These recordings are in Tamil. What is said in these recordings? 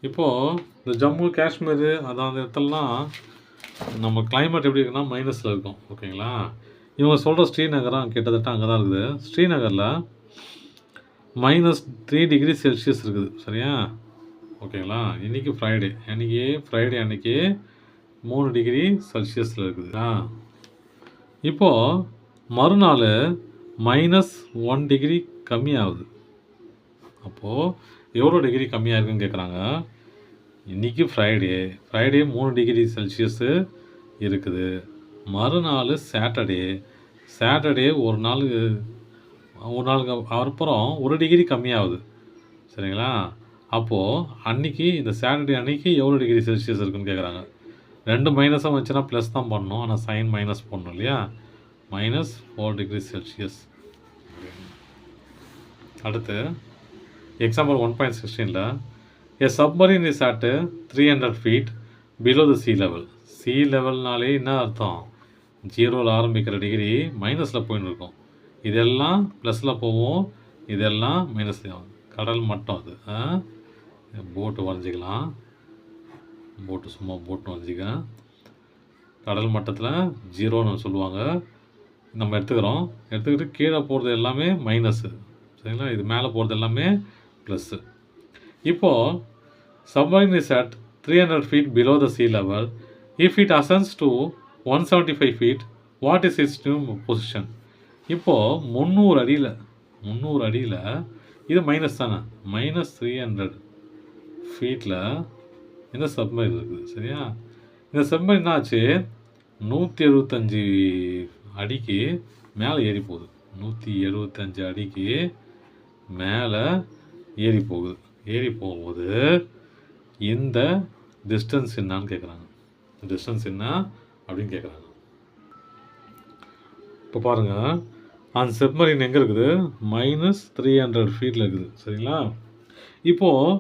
இப்போது இந்த ஜம்மு காஷ்மீர் அந்த இடத்துலலாம் நம்ம கிளைமேட் எப்படி இருக்குன்னா மைனஸில் இருக்கும். ஓகேங்களா? இவங்க சொல்கிற ஸ்ரீநகரம் கிட்டத்தட்ட அங்கே தான் இருக்குது. ஸ்ரீநகரில் -3 டிகிரி செல்சியஸ் இருக்குது. சரியா? ஓகேங்களா? இன்றைக்கி ஃப்ரைடே அன்றைக்கி 3 டிகிரி செல்சியஸில் இருக்குது. இப்போது மறுநாள் -1 டிகிரி கம்மியாகுது. அப்போது எவ்வளோ டிகிரி கம்மியாக இருக்குன்னு கேட்குறாங்க. இன்றைக்கி ஃப்ரைடே 3 டிகிரி செல்சியஸு இருக்குது. மறுநாள் சாட்டர்டே ஒரு நாளுக்கு அப்புறம் 1 டிகிரி கம்மியாகுது. சரிங்களா? அப்போது அன்றைக்கி இந்த சாட்டர்டே அன்றைக்கி எவ்வளோ டிகிரி செல்சியஸ் இருக்குன்னு கேட்குறாங்க. 2 மைனஸாக வந்துச்சுன்னா ப்ளஸ் தான் பண்ணணும். ஆனால் சைன் மைனஸ் பண்ணணும் இல்லையா? -4 டிகிரி செல்சியஸ். அடுத்து example 1.16ல் A submarine is at 300 feet below the sea level. sea levelனாலே என்ன அர்த்தம்? 0ல் ஆரம்பிக்கிற டிகிரி மைனஸில் போயின்னு இருக்கும். இதெல்லாம் ப்ளஸில் போவோம், இதெல்லாம் மைனஸில் ஆகும். கடல் மட்டம் அது. போட்டு வரைஞ்சிக்கலாம். சும்மா போட்டு வரைஞ்சிக்க. கடல் மட்டத்தில் 0ன்னு சொல்லுவாங்க. நம்ம எடுத்துக்கிட்டு கீழே போகிறது எல்லாமே மைனஸு. சரிங்களா? இது மேலே போகிறது எல்லாமே ப்ளஸ்ஸு. இப்போது submarine is at 300 feet below the sea level. If it ascends to 175 feet, what is its new position? இப்போது 300 அடியில் இது மைனஸ் தானே, -300 ஃபீட்டில் இந்த சப்மரின் இருக்குது. சரியா? இந்த சப்மரின் என்ன ஆச்சு? 175 அடிக்கு மேலே ஏறி போகுது. 175 அடிக்கு மேலே ஏறி போகும்போது இந்த டிஸ்டன்ஸ் என்னான்னு கேட்குறாங்க. டிஸ்டன்ஸ் என்ன அப்படின்னு கேட்குறாங்க. இப்போ பாருங்கள், அந்த சப்மரின் எங்கே இருக்குது? -300 ஃபீட்டில் இருக்குது. சரிங்களா? இப்போது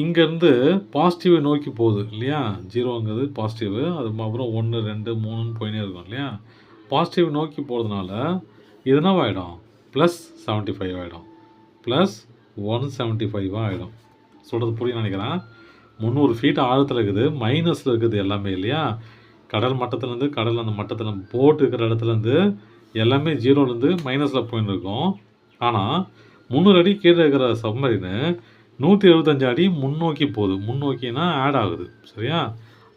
இங்கேருந்து பாசிட்டிவை நோக்கி போகுது இல்லையா? 0ங்கிறது பாசிட்டிவ், அது அப்புறம் 1 2 3ன்னு போயினே இருக்கும் இல்லையா? பாசிட்டிவ் நோக்கி போகிறதுனால இது என்ன ஆகிடும்? +75 ஆகிடும். +175 ஆகிடும். சொல்கிறது புரியும் நினைக்கிறேன். 300 ஃபீட் ஆழத்தில் இருக்குது, மைனஸில் இருக்குது எல்லாமே இல்லையா? கடல் மட்டத்துலேருந்து அந்த மட்டத்தில் போட்டு இருக்கிற இடத்துலேருந்து எல்லாமே 0லேருந்து மைனஸில் போயின்னு இருக்கும். ஆனால் 300 அடி கீழே இருக்கிற சப்மரினு 175 அடி முன்னோக்கி போகுது. முன்னோக்கினா ஆட் ஆகுது. சரியா?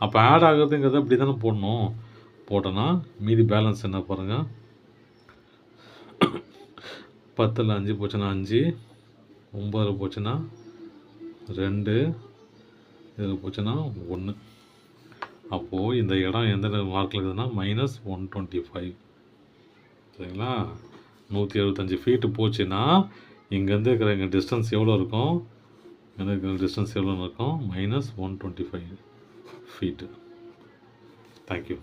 அப்போ ஆட் ஆகுதுங்கிறத இப்படி தானே போட்டோன்னா மீதி பேலன்ஸ் என்ன பாருங்கள். 10ல் 5 போச்சுன்னா 5, 9ல் போச்சுன்னா 2, இதில் போச்சுன்னா 1. அப்போது இந்த இடம் எந்த மார்க்கில் இருக்குதுன்னா -125. சரிங்களா? 175 ஃபீட்டு போச்சுன்னா இங்கேருந்து இருக்கிற எங்கள் டிஸ்டன்ஸ் எவ்வளோ இருக்கும்? டிஸ்டன்ஸ் எவ்வளோன்னு இருக்கும்? -125 ஃபீட்டு. தேங்க்யூ.